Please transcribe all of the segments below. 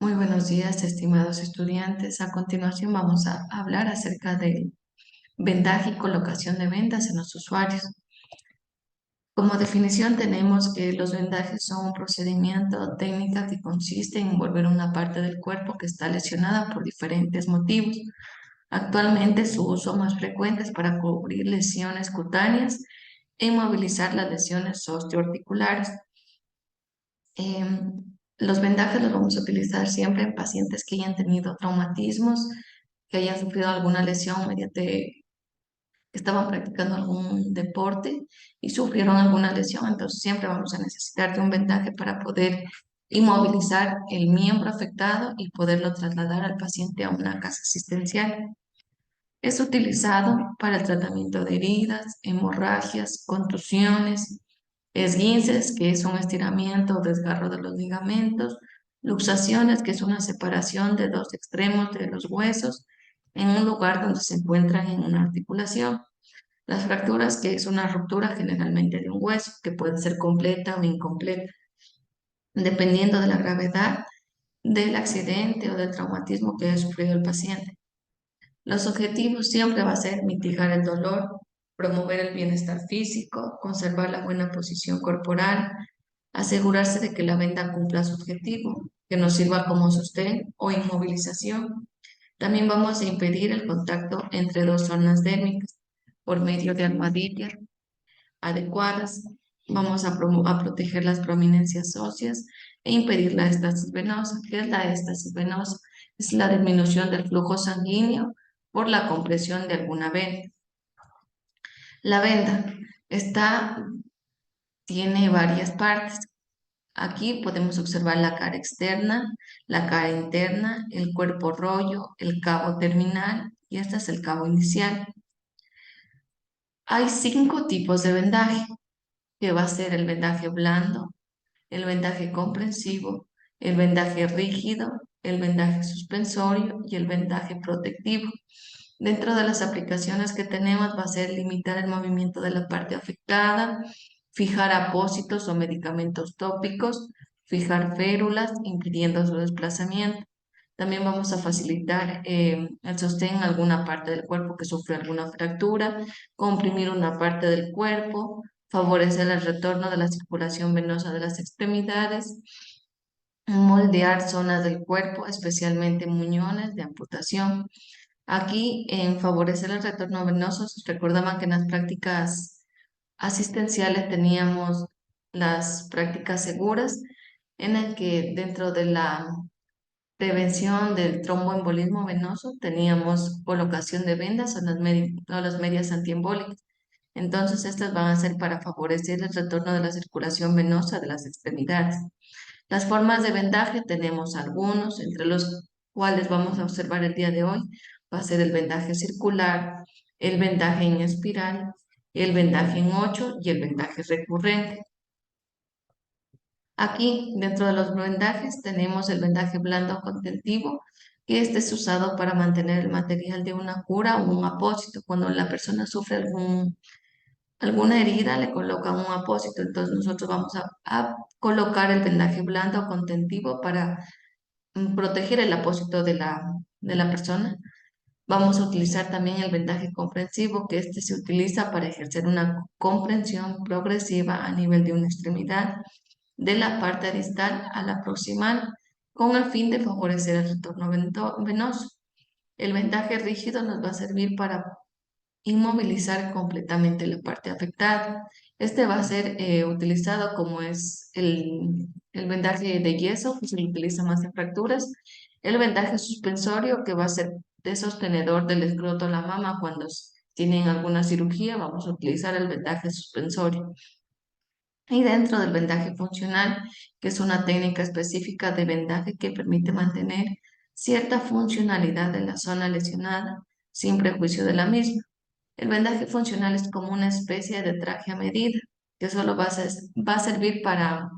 Muy buenos días, estimados estudiantes. A continuación vamos a hablar acerca del vendaje y colocación de vendas en los usuarios. Como definición tenemos que los vendajes son un procedimiento o técnica que consiste en envolver una parte del cuerpo que está lesionada por diferentes motivos. Actualmente su uso más frecuente es para cubrir lesiones cutáneas e inmovilizar las lesiones osteoarticulares. Los vendajes los vamos a utilizar siempre en pacientes que hayan tenido traumatismos, que hayan sufrido alguna lesión mediante que estaban practicando algún deporte y sufrieron alguna lesión. Entonces siempre vamos a necesitar de un vendaje para poder inmovilizar el miembro afectado y poderlo trasladar al paciente a una casa asistencial. Es utilizado para el tratamiento de heridas, hemorragias, contusiones, esguinces, que es un estiramiento o desgarro de los ligamentos, luxaciones, que es una separación de dos extremos de los huesos en un lugar donde se encuentran en una articulación. Las fracturas, que es una ruptura generalmente de un hueso, que puede ser completa o incompleta, dependiendo de la gravedad del accidente o del traumatismo que haya sufrido el paciente. Los objetivos siempre va a ser mitigar el dolor, promover el bienestar físico, conservar la buena posición corporal, asegurarse de que la venda cumpla su objetivo, que nos sirva como sostén o inmovilización. También vamos a impedir el contacto entre dos zonas dérmicas por medio de almohadillas adecuadas. Vamos a proteger las prominencias óseas e impedir la estasis venosa. ¿Qué es la estasis venosa? Es la disminución del flujo sanguíneo por la compresión de alguna vena. La venda tiene varias partes. Aquí podemos observar la cara externa, la cara interna, el cuerpo rollo, el cabo terminal y este es el cabo inicial. Hay 5 tipos de vendaje, que va a ser el vendaje blando, el vendaje comprensivo, el vendaje rígido, el vendaje suspensorio y el vendaje protectivo. Dentro de las aplicaciones que tenemos va a ser limitar el movimiento de la parte afectada, fijar apósitos o medicamentos tópicos, fijar férulas impidiendo su desplazamiento. También vamos a facilitar el sostén en alguna parte del cuerpo que sufre alguna fractura, comprimir una parte del cuerpo, favorecer el retorno de la circulación venosa de las extremidades, moldear zonas del cuerpo, especialmente muñones de amputación. Aquí, en favorecer el retorno venoso, recordaban que en las prácticas asistenciales teníamos las prácticas seguras, en el que dentro de la prevención del tromboembolismo venoso teníamos colocación de vendas o las medias antiembólicas. Entonces, estas van a ser para favorecer el retorno de la circulación venosa de las extremidades. Las formas de vendaje tenemos algunos, entre los cuales vamos a observar el día de hoy. Va a ser el vendaje circular, el vendaje en espiral, el vendaje en 8 y el vendaje recurrente. Aquí, dentro de los vendajes, tenemos el vendaje blando contentivo, que este es usado para mantener el material de una cura o un apósito. Cuando la persona sufre alguna herida, le colocan un apósito. Entonces, nosotros vamos a colocar el vendaje blando contentivo para proteger el apósito de la persona. Vamos a utilizar también el vendaje comprensivo, que este se utiliza para ejercer una comprensión progresiva a nivel de una extremidad de la parte distal a la proximal, con el fin de favorecer el retorno venoso. El vendaje rígido nos va a servir para inmovilizar completamente la parte afectada. Este va a ser utilizado como es el vendaje de yeso, que se utiliza más en fracturas. El vendaje suspensorio, que va a ser de sostenedor del escroto a la mama cuando tienen alguna cirugía, vamos a utilizar el vendaje suspensorio. Y dentro del vendaje funcional, que es una técnica específica de vendaje que permite mantener cierta funcionalidad de la zona lesionada sin prejuicio de la misma. El vendaje funcional es como una especie de traje a medida que solo va a servir para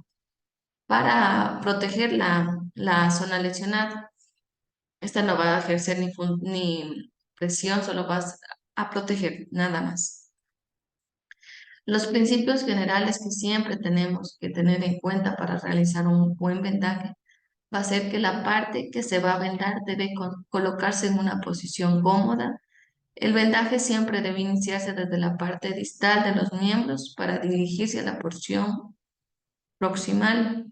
proteger la zona lesionada. Esta no va a ejercer ni presión, solo va a proteger, nada más. Los principios generales que siempre tenemos que tener en cuenta para realizar un buen vendaje va a ser que la parte que se va a vendar debe colocarse en una posición cómoda. El vendaje siempre debe iniciarse desde la parte distal de los miembros para dirigirse a la porción proximal.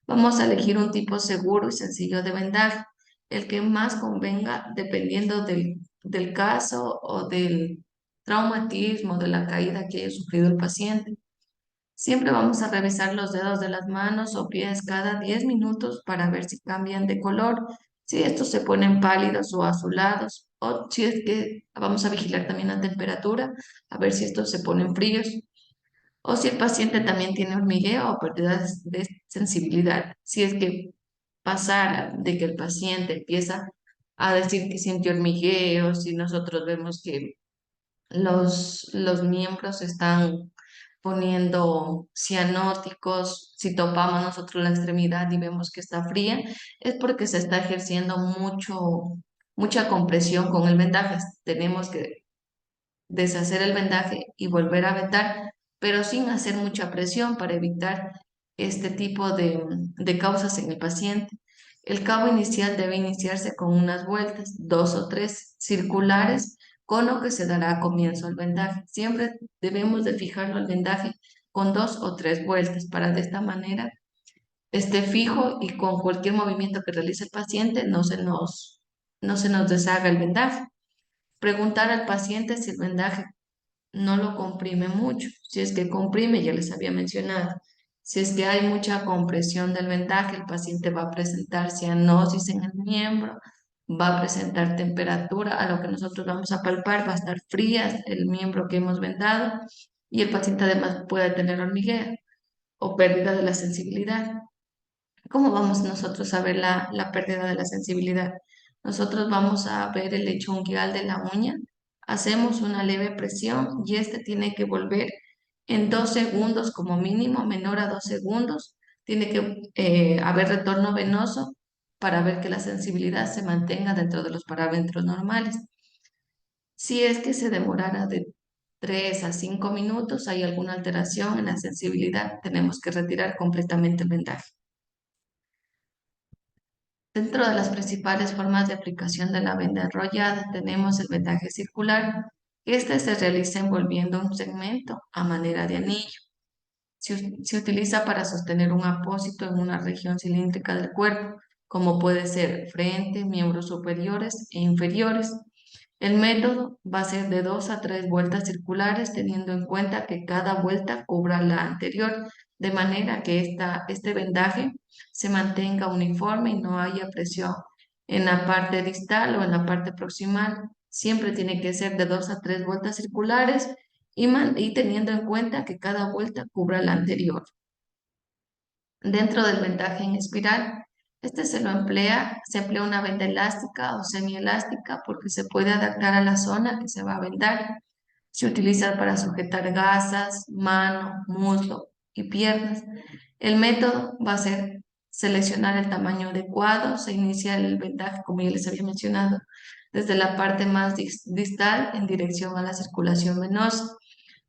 Vamos a elegir un tipo seguro y sencillo de vendaje, el que más convenga dependiendo del caso o del traumatismo, de la caída que haya sufrido el paciente. Siempre vamos a revisar los dedos de las manos o pies cada 10 minutos para ver si cambian de color, si estos se ponen pálidos o azulados, o si es que vamos a vigilar también la temperatura, a ver si estos se ponen fríos, o si el paciente también tiene hormigueo o pérdidas de sensibilidad. Si es que pasara de que el paciente empieza a decir que siente hormigueo, si nosotros vemos que los miembros se están poniendo cianóticos, si topamos nosotros la extremidad y vemos que está fría, es porque se está ejerciendo mucha compresión con el vendaje. Tenemos que deshacer el vendaje y volver a vendar, pero sin hacer mucha presión para evitar este tipo de causas en el paciente. El cabo inicial debe iniciarse con unas vueltas, dos o tres circulares, con lo que se dará comienzo al vendaje. Siempre debemos de fijarlo al vendaje con dos o tres vueltas para de esta manera esté fijo y con cualquier movimiento que realice el paciente no se nos deshaga el vendaje. Preguntar al paciente si el vendaje no lo comprime mucho. Si es que comprime, ya les había mencionado, si es que hay mucha compresión del vendaje, el paciente va a presentar cianosis en el miembro, va a presentar temperatura, a lo que nosotros vamos a palpar, va a estar fría el miembro que hemos vendado y el paciente además puede tener hormigueo o pérdida de la sensibilidad. ¿Cómo vamos nosotros a ver la pérdida de la sensibilidad? Nosotros vamos a ver el hecho unguial de la uña, hacemos una leve presión y este tiene que volver en 2 segundos como mínimo, menor a 2 segundos. Tiene que haber retorno venoso para ver que la sensibilidad se mantenga dentro de los parámetros normales. Si es que se demorara de 3 a 5 minutos, hay alguna alteración en la sensibilidad, tenemos que retirar completamente el vendaje. Dentro de las principales formas de aplicación de la venda enrollada tenemos el vendaje circular. Este se realiza envolviendo un segmento a manera de anillo. Se utiliza para sostener un apósito en una región cilíndrica del cuerpo, como puede ser frente, miembros superiores e inferiores. El método va a ser de 2 a 3 vueltas circulares, teniendo en cuenta que cada vuelta cubra la anterior, de manera que este vendaje se mantenga uniforme y no haya presión en la parte distal o en la parte proximal. Siempre tiene que ser de 2 a 3 vueltas circulares y teniendo en cuenta que cada vuelta cubra la anterior. Dentro del vendaje en espiral, se emplea una venda elástica o semielástica porque se puede adaptar a la zona que se va a vendar. Se utiliza para sujetar gasas, mano, muslo y piernas. El método va a ser seleccionar el tamaño adecuado. Se inicia el vendaje, como ya les había mencionado, desde la parte más distal en dirección a la circulación venosa,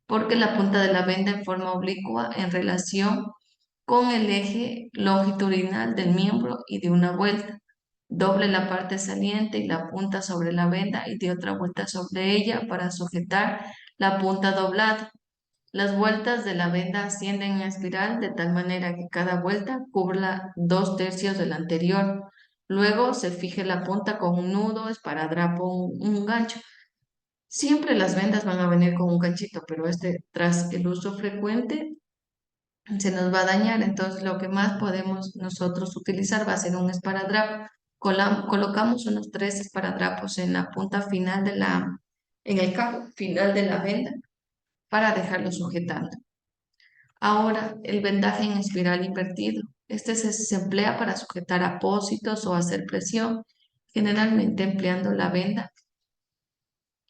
porque la punta de la venda en forma oblicua en relación con el eje longitudinal del miembro y de una vuelta. Doble la parte saliente y la punta sobre la venda y de otra vuelta sobre ella para sujetar la punta doblada. Las vueltas de la venda ascienden en espiral de tal manera que cada vuelta cubra 2 tercios de la anterior. Luego se fije la punta con un nudo, esparadrapo, un gancho. Siempre las vendas van a venir con un ganchito, pero tras el uso frecuente se nos va a dañar. Entonces, lo que más podemos nosotros utilizar va a ser un esparadrapo. Colocamos unos 3 esparadrapos en la punta final en el cabo final de la venda para dejarlo sujetando. Ahora, el vendaje en espiral invertido. Se emplea para sujetar apósitos o hacer presión, generalmente empleando la venda.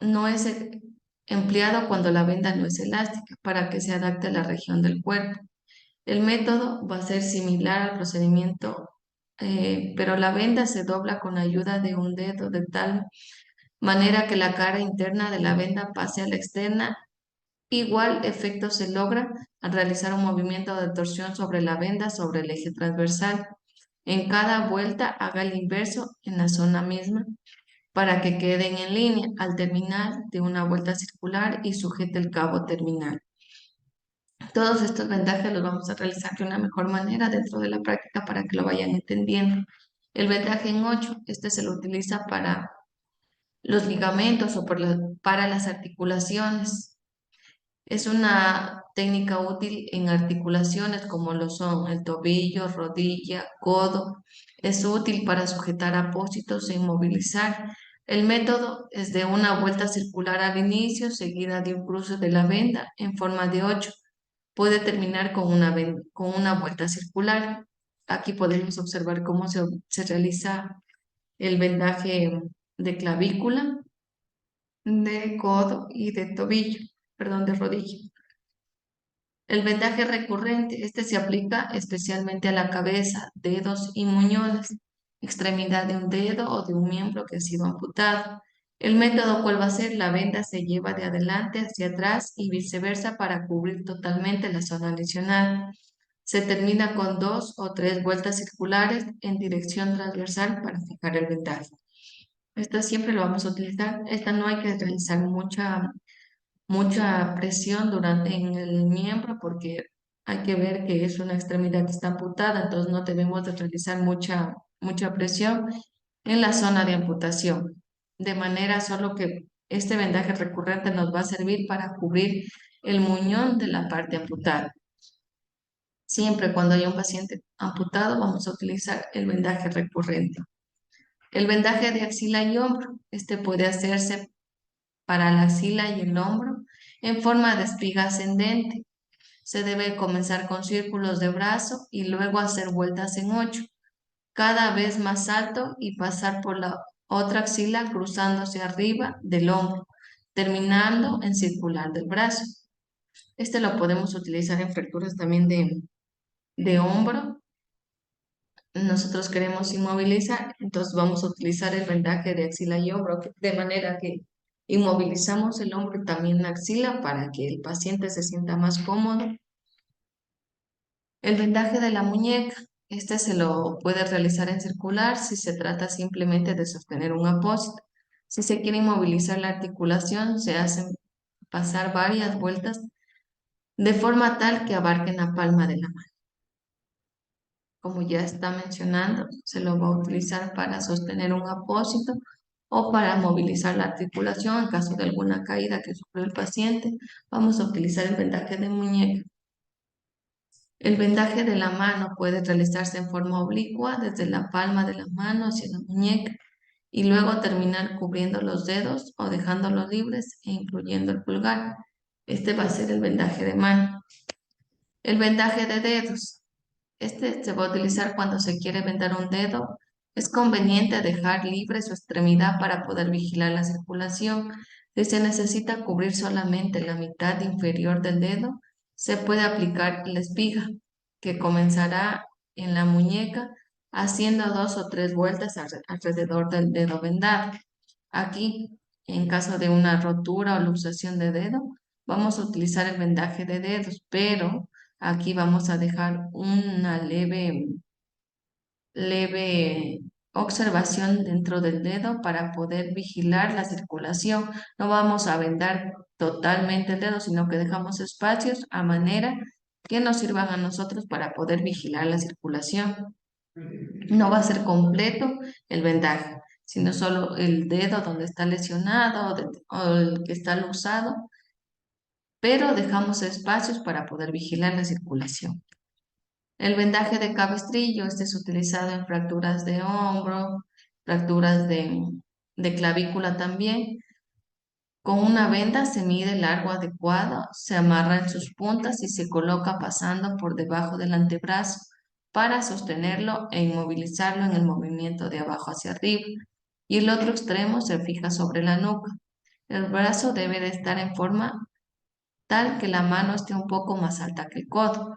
No es empleado cuando la venda no es elástica, para que se adapte a la región del cuerpo. El método va a ser similar al procedimiento, pero la venda se dobla con ayuda de un dedo de tal manera que la cara interna de la venda pase a la externa. Igual efecto se logra al realizar un movimiento de torsión sobre la venda sobre el eje transversal. En cada vuelta haga el inverso en la zona misma para que queden en línea al terminar de una vuelta circular y sujete el cabo terminal. Todos estos vendajes los vamos a realizar de una mejor manera dentro de la práctica para que lo vayan entendiendo. El vendaje en 8, este se lo utiliza para los ligamentos o para las articulaciones. Es una técnica útil en articulaciones como lo son el tobillo, rodilla, codo. Es útil para sujetar apósitos e inmovilizar. El método es de una vuelta circular al inicio, seguida de un cruce de la venda en forma de 8. Puede terminar con una vuelta circular. Aquí podemos observar cómo se realiza el vendaje de clavícula, de codo y de tobillo, perdón, de rodilla. El vendaje recurrente, este se aplica especialmente a la cabeza, dedos y muñones, extremidad de un dedo o de un miembro que ha sido amputado. El método, ¿cuál va a ser? La venda se lleva de adelante hacia atrás y viceversa para cubrir totalmente la zona lesionada. Se termina con 2 o 3 vueltas circulares en dirección transversal para fijar el vendaje. Esta siempre lo vamos a utilizar. Esta no hay que realizar mucha presión durante en el miembro porque hay que ver que es una extremidad que está amputada, entonces no debemos de realizar mucha presión en la zona de amputación, de manera solo que este vendaje recurrente nos va a servir para cubrir el muñón de la parte amputada. Siempre cuando haya un paciente amputado vamos a utilizar el vendaje recurrente. El vendaje de axila y hombro, este puede hacerse para la axila y el hombro en forma de espiga ascendente. Se debe comenzar con círculos de brazo y luego hacer vueltas en 8, cada vez más alto y pasar por la otra axila cruzándose arriba del hombro, terminando en circular del brazo. Este lo podemos utilizar en fracturas también de hombro. Nosotros queremos inmovilizar, entonces vamos a utilizar el vendaje de axila y hombro, de manera que inmovilizamos el hombro y también la axila para que el paciente se sienta más cómodo. El vendaje de la muñeca, este se lo puede realizar en circular si se trata simplemente de sostener un apósito. Si se quiere inmovilizar la articulación, se hacen pasar varias vueltas de forma tal que abarquen la palma de la mano. Como ya está mencionando, se lo va a utilizar para sostener un apósito o para movilizar la articulación en caso de alguna caída que sufrió el paciente. Vamos a utilizar el vendaje de muñeca. El vendaje de la mano puede realizarse en forma oblicua desde la palma de la mano hacia la muñeca y luego terminar cubriendo los dedos o dejándolos libres e incluyendo el pulgar. Este va a ser el vendaje de mano. El vendaje de dedos. Este se va a utilizar cuando se quiere vendar un dedo. Es conveniente dejar libre su extremidad para poder vigilar la circulación. Si se necesita cubrir solamente la mitad inferior del dedo, se puede aplicar la espiga, que comenzará en la muñeca haciendo 2 o 3 vueltas alrededor del dedo vendado. Aquí, en caso de una rotura o luxación de dedo, vamos a utilizar el vendaje de dedos, pero aquí vamos a dejar una leve observación dentro del dedo para poder vigilar la circulación. No vamos a vendar totalmente el dedo, sino que dejamos espacios a manera que nos sirvan a nosotros para poder vigilar la circulación. No va a ser completo el vendaje, sino solo el dedo donde está lesionado o el que está luxado, pero dejamos espacios para poder vigilar la circulación. El vendaje de cabestrillo, este es utilizado en fracturas de hombro, fracturas de clavícula también. Con una venda se mide el largo adecuado, se amarra en sus puntas y se coloca pasando por debajo del antebrazo para sostenerlo e inmovilizarlo en el movimiento de abajo hacia arriba. Y el otro extremo se fija sobre la nuca. El brazo debe de estar en forma tal que la mano esté un poco más alta que el codo.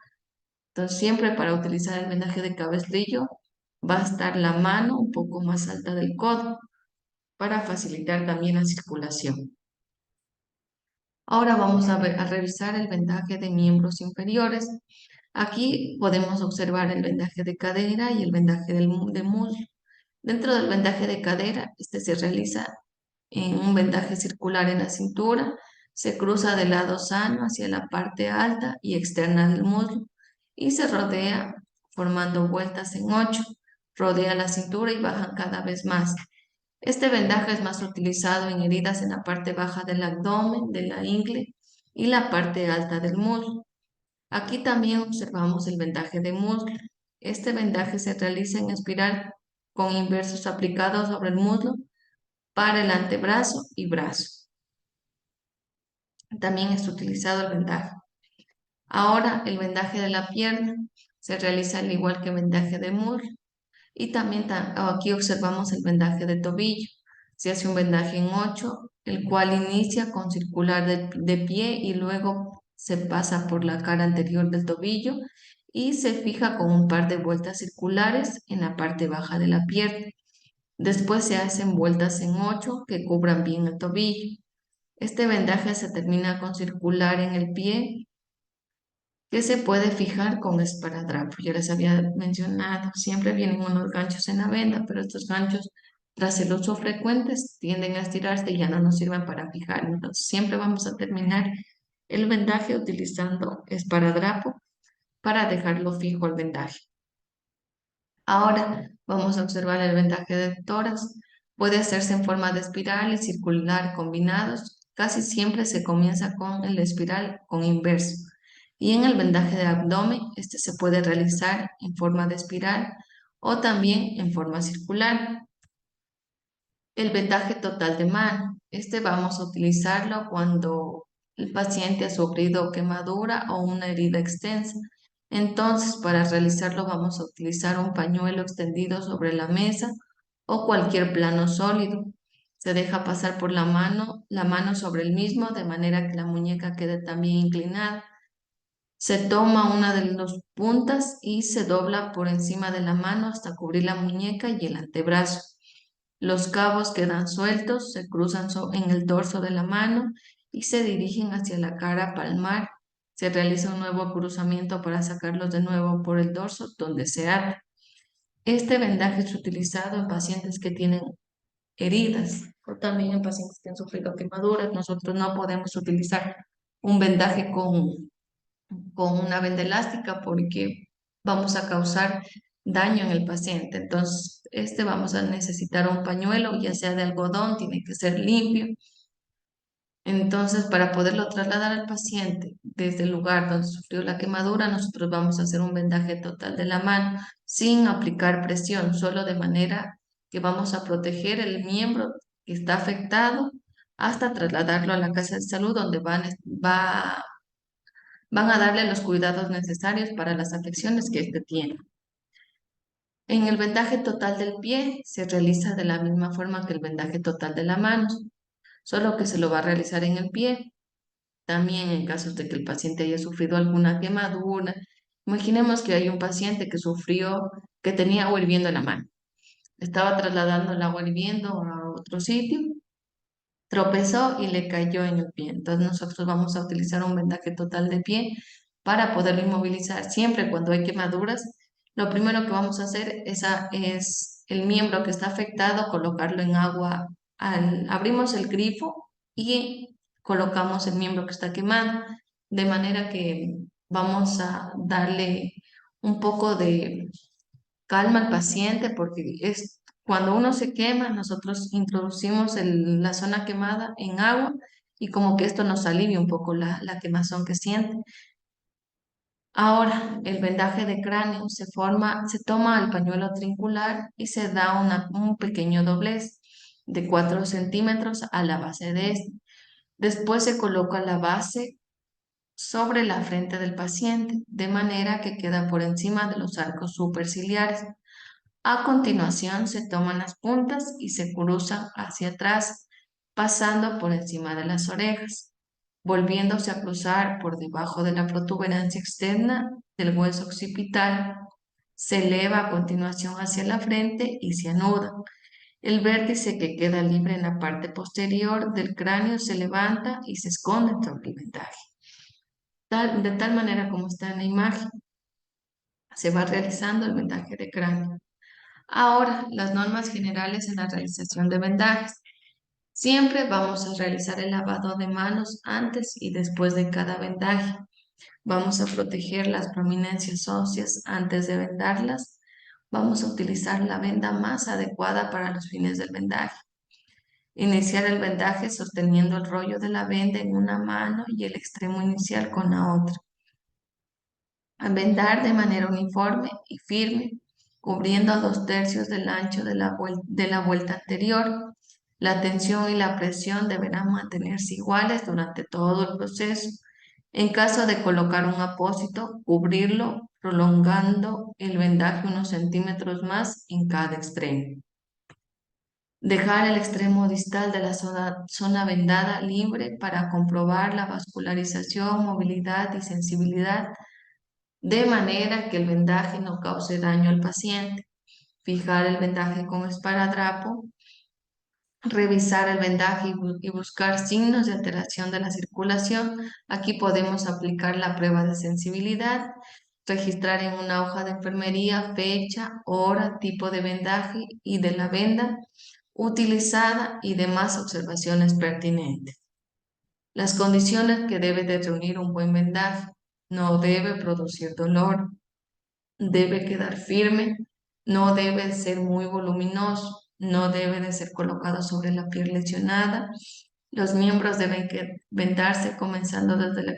Entonces, siempre para utilizar el vendaje de cabestrillo va a estar la mano un poco más alta del codo para facilitar también la circulación. Ahora vamos a revisar el vendaje de miembros inferiores. Aquí podemos observar el vendaje de cadera y el vendaje de muslo. Dentro del vendaje de cadera, este se realiza en un vendaje circular en la cintura, se cruza del lado sano hacia la parte alta y externa del muslo y se rodea formando vueltas en 8. Rodea la cintura y bajan cada vez más. Este vendaje es más utilizado en heridas en la parte baja del abdomen, de la ingle y la parte alta del muslo. Aquí también observamos el vendaje de muslo. Este vendaje se realiza en espiral con inversos aplicados sobre el muslo para el antebrazo y brazo. También es utilizado el vendaje. Ahora el vendaje de la pierna se realiza al igual que el vendaje de muslo. Y también aquí observamos el vendaje de tobillo. Se hace un vendaje en 8, el cual inicia con circular de pie y luego se pasa por la cara anterior del tobillo y se fija con un par de vueltas circulares en la parte baja de la pierna. Después se hacen vueltas en 8 que cubran bien el tobillo. Este vendaje se termina con circular en el pie que se puede fijar con esparadrapo. Ya les había mencionado, siempre vienen unos ganchos en la venda, pero estos ganchos, tras el uso frecuente, tienden a estirarse y ya no nos sirven para fijar. Entonces, siempre vamos a terminar el vendaje utilizando esparadrapo para dejarlo fijo el vendaje. Ahora vamos a observar el vendaje de tórax. Puede hacerse en forma de espiral y circular combinados. Casi siempre se comienza con el espiral con inverso. Y en el vendaje de abdomen, este se puede realizar en forma de espiral o también en forma circular. El vendaje total de mano. Este vamos a utilizarlo cuando el paciente ha sufrido quemadura o una herida extensa. Entonces, para realizarlo vamos a utilizar un pañuelo extendido sobre la mesa o cualquier plano sólido. Se deja pasar por la mano sobre el mismo de manera que la muñeca quede también inclinada. Se toma una de las puntas y se dobla por encima de la mano hasta cubrir la muñeca y el antebrazo. Los cabos quedan sueltos, se cruzan en el dorso de la mano y se dirigen hacia la cara palmar. Se realiza un nuevo cruzamiento para sacarlos de nuevo por el dorso donde se ata. Este vendaje es utilizado en pacientes que tienen heridas o también en pacientes que han sufrido quemaduras. Nosotros no podemos utilizar un vendaje con una venda elástica porque vamos a causar daño en el paciente. Entonces, vamos a necesitar un pañuelo, ya sea de algodón, tiene que ser limpio. Entonces, para poderlo trasladar al paciente desde el lugar donde sufrió la quemadura, nosotros vamos a hacer un vendaje total de la mano sin aplicar presión, solo de manera que vamos a proteger el miembro que está afectado hasta trasladarlo a la casa de salud donde van a darle los cuidados necesarios para las afecciones que éste tiene. En el vendaje total del pie se realiza de la misma forma que el vendaje total de la mano, solo que se lo va a realizar en el pie. También en casos de que el paciente haya sufrido alguna quemadura. Imaginemos que hay un paciente que tenía agua hirviendo en la mano. Estaba trasladando el agua hirviendo a otro sitio, tropezó y le cayó en el pie. Entonces nosotros vamos a utilizar un vendaje total de pie para poderlo inmovilizar. Siempre cuando hay quemaduras, lo primero que vamos a hacer es el miembro que está afectado, colocarlo en agua. Abrimos el grifo y colocamos el miembro que está quemado, de manera que vamos a darle un poco de calma al paciente porque es cuando uno se quema, nosotros introducimos la zona quemada en agua y como que esto nos alivia un poco la quemazón que siente. Ahora, el vendaje de cráneo se toma el pañuelo trincular y se da un pequeño doblez de 4 centímetros a la base de este. Después se coloca la base sobre la frente del paciente, de manera que queda por encima de los arcos superciliares. A continuación se toman las puntas y se cruzan hacia atrás, pasando por encima de las orejas, volviéndose a cruzar por debajo de la protuberancia externa del hueso occipital. Se eleva a continuación hacia la frente y se anuda. El vértice que queda libre en la parte posterior del cráneo se levanta y se esconde sobre el vendaje, de tal manera como está en la imagen. Se va realizando el vendaje de cráneo. Ahora, las normas generales en la realización de vendajes. Siempre vamos a realizar el lavado de manos antes y después de cada vendaje. Vamos a proteger las prominencias óseas antes de vendarlas. Vamos a utilizar la venda más adecuada para los fines del vendaje. Iniciar el vendaje sosteniendo el rollo de la venda en una mano y el extremo inicial con la otra. A vendar de manera uniforme y firme, cubriendo a 2/3 del ancho de la vuelta anterior. La tensión y la presión deberán mantenerse iguales durante todo el proceso. En caso de colocar un apósito, cubrirlo prolongando el vendaje unos centímetros más en cada extremo. Dejar el extremo distal de la zona vendada libre para comprobar la vascularización, movilidad y sensibilidad de manera que el vendaje no cause daño al paciente. Fijar el vendaje con esparadrapo, revisar el vendaje y buscar signos de alteración de la circulación. Aquí podemos aplicar la prueba de sensibilidad, registrar en una hoja de enfermería fecha, hora, tipo de vendaje y de la venda utilizada y demás observaciones pertinentes. Las condiciones que debe de reunir un buen vendaje: no debe producir dolor, debe quedar firme, no debe ser muy voluminoso, no debe de ser colocado sobre la piel lesionada. Los miembros deben vendarse comenzando desde la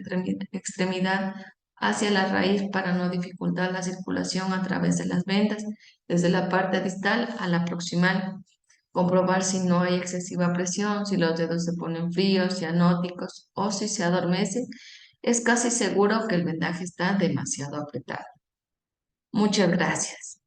extremidad hacia la raíz para no dificultar la circulación a través de las vendas, desde la parte distal a la proximal. Comprobar si no hay excesiva presión, si los dedos se ponen fríos, cianóticos o si se adormecen. Es casi seguro que el vendaje está demasiado apretado. Muchas gracias.